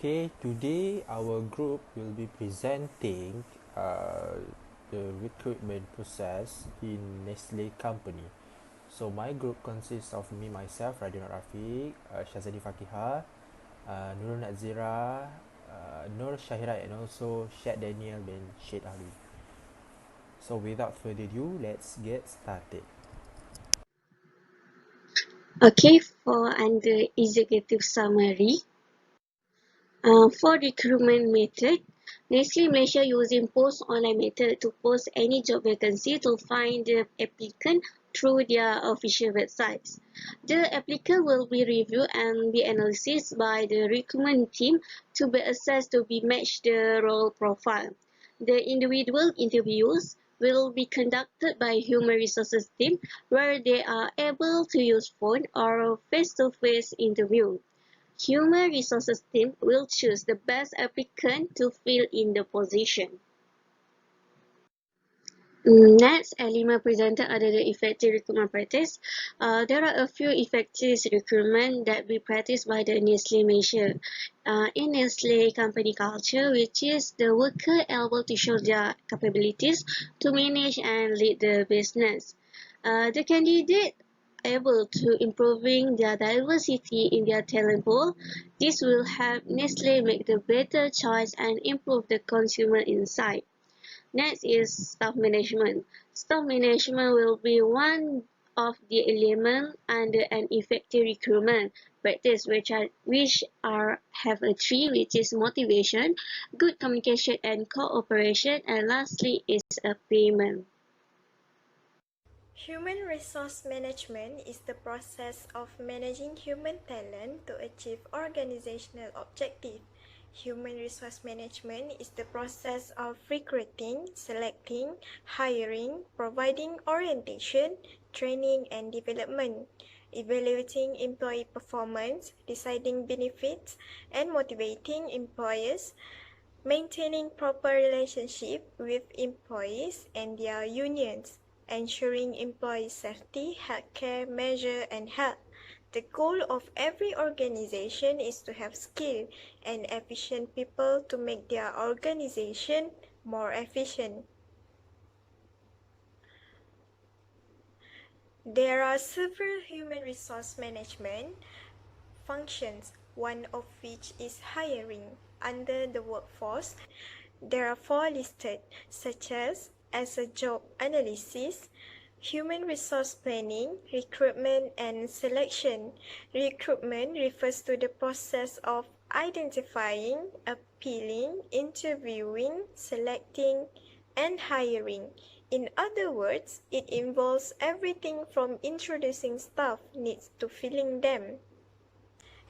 Okay, today our group will be presenting the recruitment process in Nestle company. So my group consists of me, myself, Radin Rafiq, Shazali Fakiha, Nurul Nazira, Nur Shahira, and also Syed Daniel bin Syed Ali. So without further ado, let's get started. Okay, for under executive summary, for recruitment method, Nestle Malaysia using post online method to post any job vacancy to find the applicant through their official websites. The applicant will be reviewed and be analyzed by the recruitment team to be assessed to be matched the role profile. The individual interviews will be conducted by human resources team where they are able to use phone or face-to-face interview. Human resources team will choose the best applicant to fill in the position. Next, Alima presented under the effective recruitment practice. There are a few effective recruitment that we practice by the Nestle Malaysia. In Nestle company culture, which is the worker able to show their capabilities to manage and lead the business. The candidate able to improving their diversity in their talent pool. This will help Nestle make the better choice and improve the consumer insight. Next is staff management. Staff management will be one of the elements under an effective recruitment practice which have a three, which is motivation, good communication and cooperation, and lastly is a payment. Human resource management is the process of managing human talent to achieve organizational objectives. Human resource management is the process of recruiting, selecting, hiring, providing orientation, training and development, evaluating employee performance, deciding benefits, and motivating employers, maintaining proper relationship with employees and their unions, ensuring employee safety, healthcare measure, and health. The goal of every organization is to have skilled and efficient people to make their organization more efficient. There are several human resource management functions, one of which is hiring. Under the workforce, there are four listed, such as a job analysis, human resource planning, recruitment and selection. Recruitment refers to the process of identifying, appealing, interviewing, selecting, and hiring. In other words, it involves everything from introducing staff needs to filling them.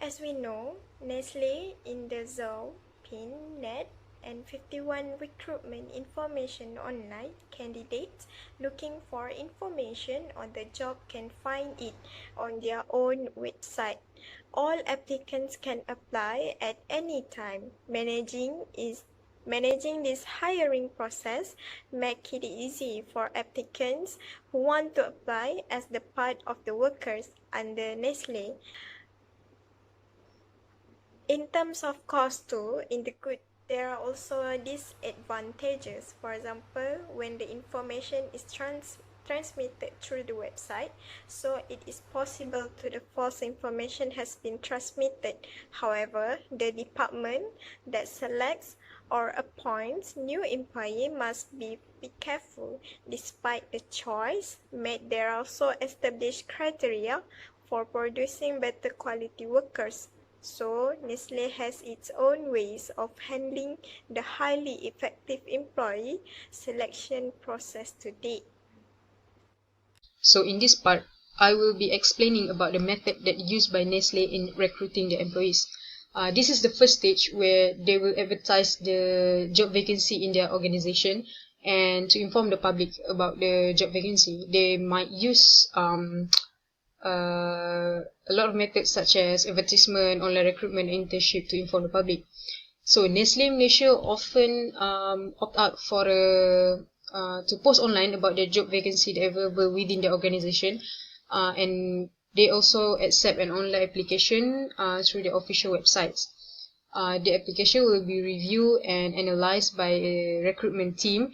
As we know, Nestle in the Zhou, Pin, Net, and 51 recruitment information online, candidates looking for information on the job can find it on their own website. All applicants can apply at any time. Managing this hiring process make it easy for applicants who want to apply as the part of the workers under Nestle. In terms of cost too, in the good, there are also disadvantages. For example, when the information is transmitted through the website, so it is possible to the false information has been transmitted. However, the department that selects or appoints new employee must be careful. Despite the choice made, there are also established criteria for producing better quality workers. So, Nestle has its own ways of handling the highly effective employee selection process to date. So in this part, I will be explaining about the method that used by Nestle in recruiting the employees. This is the first stage where they will advertise the job vacancy in their organization, and to inform the public about the job vacancy, they might use a lot of methods such as advertisement, online recruitment, internship to inform the public. So Nestle Malaysia often opt out for to post online about their job vacancy available within their organization, and they also accept an online application through their official websites. The application will be reviewed and analyzed by a recruitment team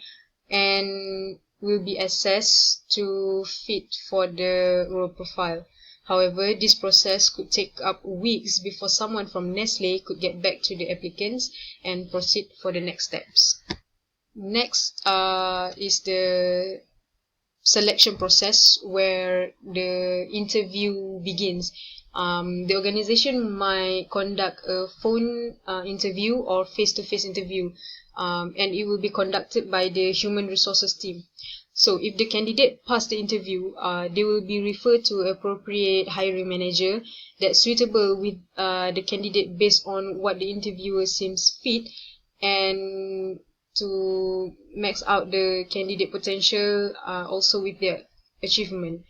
and will be assessed to fit for the role profile. However, this process could take up weeks before someone from Nestle could get back to the applicants and proceed for the next steps. Next is the selection process where the interview begins. The organization might conduct a phone interview or face-to-face interview, and it will be conducted by the human resources team. So if the candidate passed the interview, they will be referred to appropriate hiring manager that's suitable with the candidate based on what the interviewer seems fit, and to max out the candidate potential also with their achievement.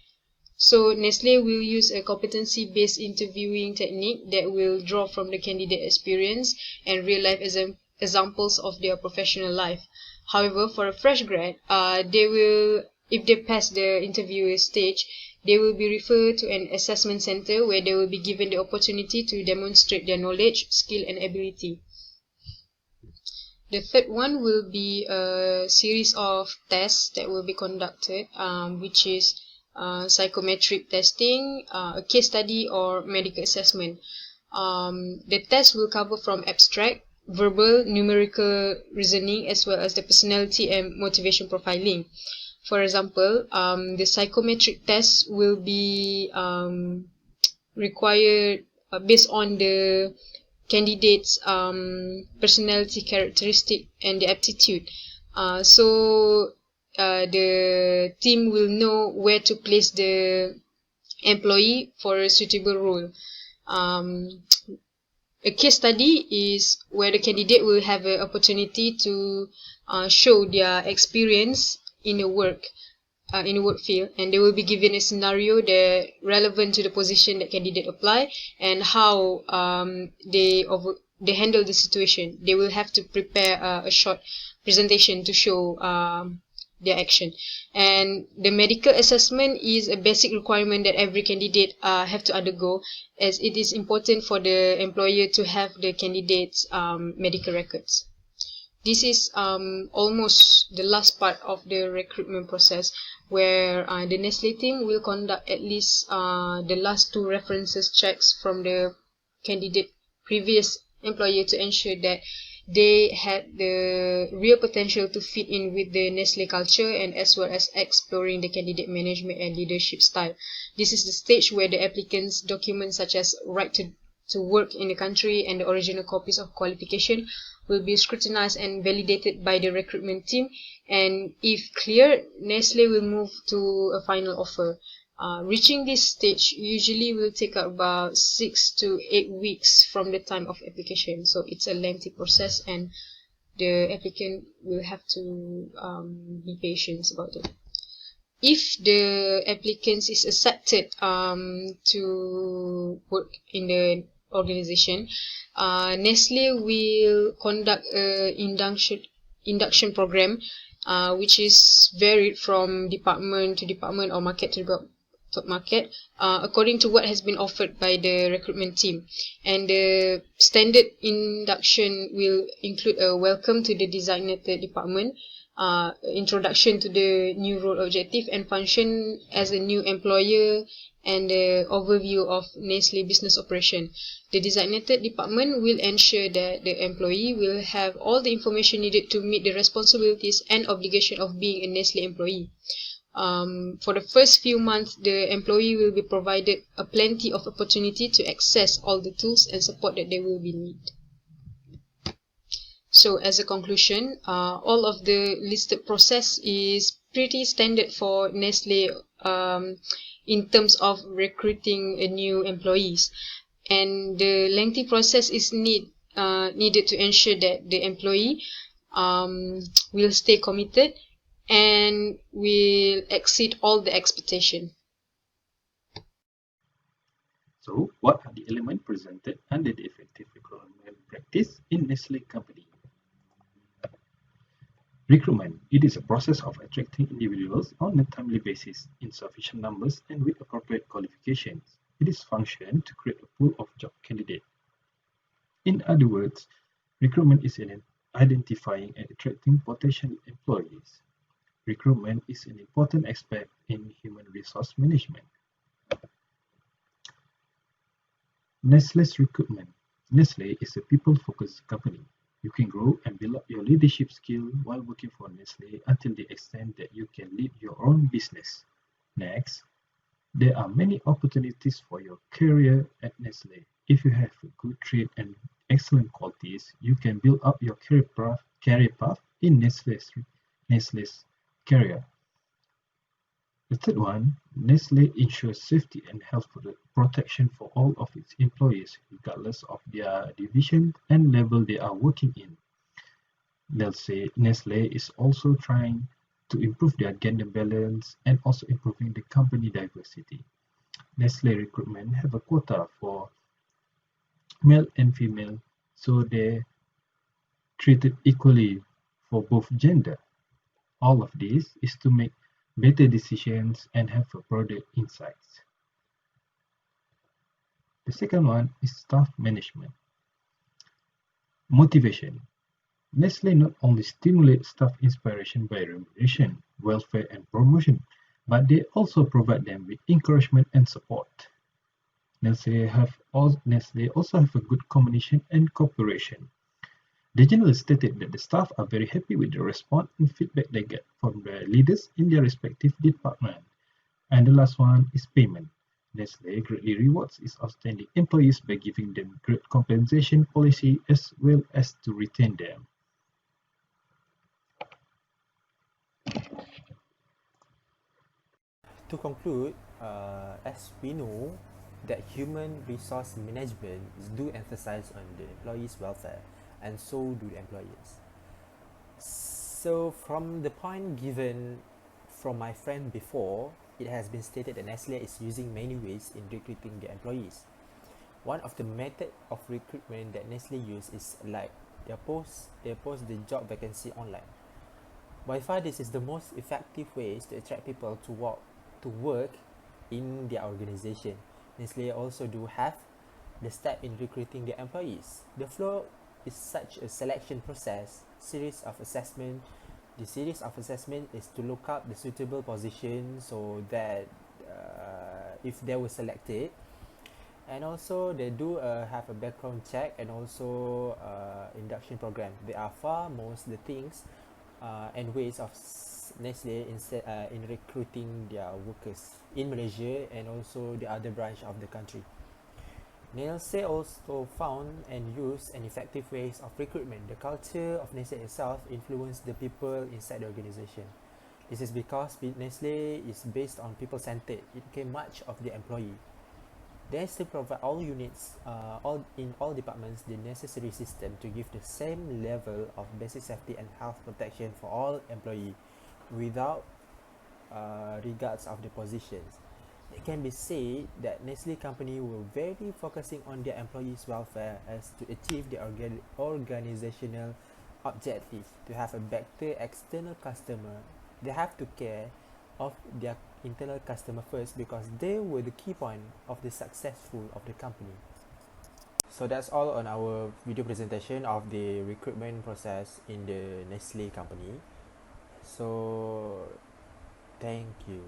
So Nestle will use a competency-based interviewing technique that will draw from the candidate experience and real-life examples of their professional life. However, for a fresh grad, if they pass the interview stage, they will be referred to an assessment center where they will be given the opportunity to demonstrate their knowledge, skill, and ability. The third one will be a series of tests that will be conducted, which is psychometric testing, a case study, or medical assessment. The test will cover from abstract, verbal, numerical reasoning, as well as the personality and motivation profiling. For example, the psychometric test will be required based on the candidates personality characteristic and the aptitude. The team will know where to place the employee for a suitable role. A case study is where the candidate will have an opportunity to show their experience in a work field, and they will be given a scenario that relevant to the position that candidate apply and how they handle the situation. They will have to prepare a short presentation to show their action. And the medical assessment is a basic requirement that every candidate have to undergo, as it is important for the employer to have the candidate's medical records. This is almost the last part of the recruitment process, where the Nestle team will conduct at least the last 2 references checks from the candidate previous employer to ensure that they had the real potential to fit in with the Nestle culture, and as well as exploring the candidate management and leadership style. This is the stage where the applicants' documents such as right to work in the country and the original copies of qualification will be scrutinized and validated by the recruitment team, and if clear, Nestle will move to a final offer. Reaching this stage usually will take about 6 to 8 weeks from the time of application, so it's a lengthy process and the applicant will have to be patient about it. If the applicant is accepted to work in the organization, Nestle will conduct an induction program, which is varied from department to department or market to market, according to what has been offered by the recruitment team. And the standard induction will include a welcome to the designated department, introduction to the new role, objective, and function as a new employer, and the overview of Nestle business operation. The designated department will ensure that the employee will have all the information needed to meet the responsibilities and obligation of being a Nestle employee. For the first few months, the employee will be provided a plenty of opportunity to access all the tools and support that they will be need. So as a conclusion, all of the listed process is pretty standard for Nestle in terms of recruiting new employees, and the lengthy process is needed to ensure that the employee will stay committed and will exceed all the expectation. So, what are the elements presented under the effective recruitment practice in Nestle company? Recruitment. It is a process of attracting individuals on a timely basis in sufficient numbers and with appropriate qualifications. It is function to create a pool of job candidates. In other words, recruitment is in identifying and attracting potential employees. Recruitment is an important aspect in human resource management. Nestle's recruitment. Nestle is a people-focused company. You can grow and build up your leadership skill while working for Nestle until the extent that you can lead your own business. Next, there are many opportunities for your career at Nestle. If you have a good trait and excellent qualities, you can build up your career path in Nestle's career. The third one, Nestle ensures safety and health protection for all of its employees, regardless of their division and level they are working in. Nestle is also trying to improve their gender balance and also improving the company diversity. Nestle Recruitment have a quota for male and female, so they're treated equally for both gender. All of this is to make better decisions and have a broader insights. The second one is staff management. Motivation. Nestle not only stimulates staff inspiration by remuneration, welfare and promotion, but they also provide them with encouragement and support. Nestle also have a good combination and cooperation. The journalist stated that the staff are very happy with the response and feedback they get from the leaders in their respective department. And the last one is payment. Nestle greatly rewards its outstanding employees by giving them great compensation policy as well as to retain them. To conclude, as we know that human resource management do emphasize on the employees' welfare, and so do the employers. So from the point given from my friend before, it has been stated that Nestle is using many ways in recruiting their employees. One of the method of recruitment that Nestle use is like they post the job vacancy online. By far, this is the most effective ways to attract people to work in their organization. Nestle also do have the step in recruiting their employees. The flow is such a selection process, series of assessment. The series of assessment is to look up the suitable position so that if they were selected, and also they do have a background check and also induction program. There are far most the things and ways of Nestle in recruiting their workers in Malaysia and also the other branch of the country. Nestle also found and used an effective ways of recruitment. The culture of Nestle itself influenced the people inside the organization. This is because Nestle is based on people-centered. It became much of the employee. They still provide all units, all departments, the necessary system to give the same level of basic safety and health protection for all employees, without regards of the positions. It can be said that Nestle company were very focusing on their employees' welfare as to achieve their organizational objective to have a better external customer. They have to care of their internal customer first because they were the key point of the successful of the company. So that's all on our video presentation of the recruitment process in the Nestle company. So thank you.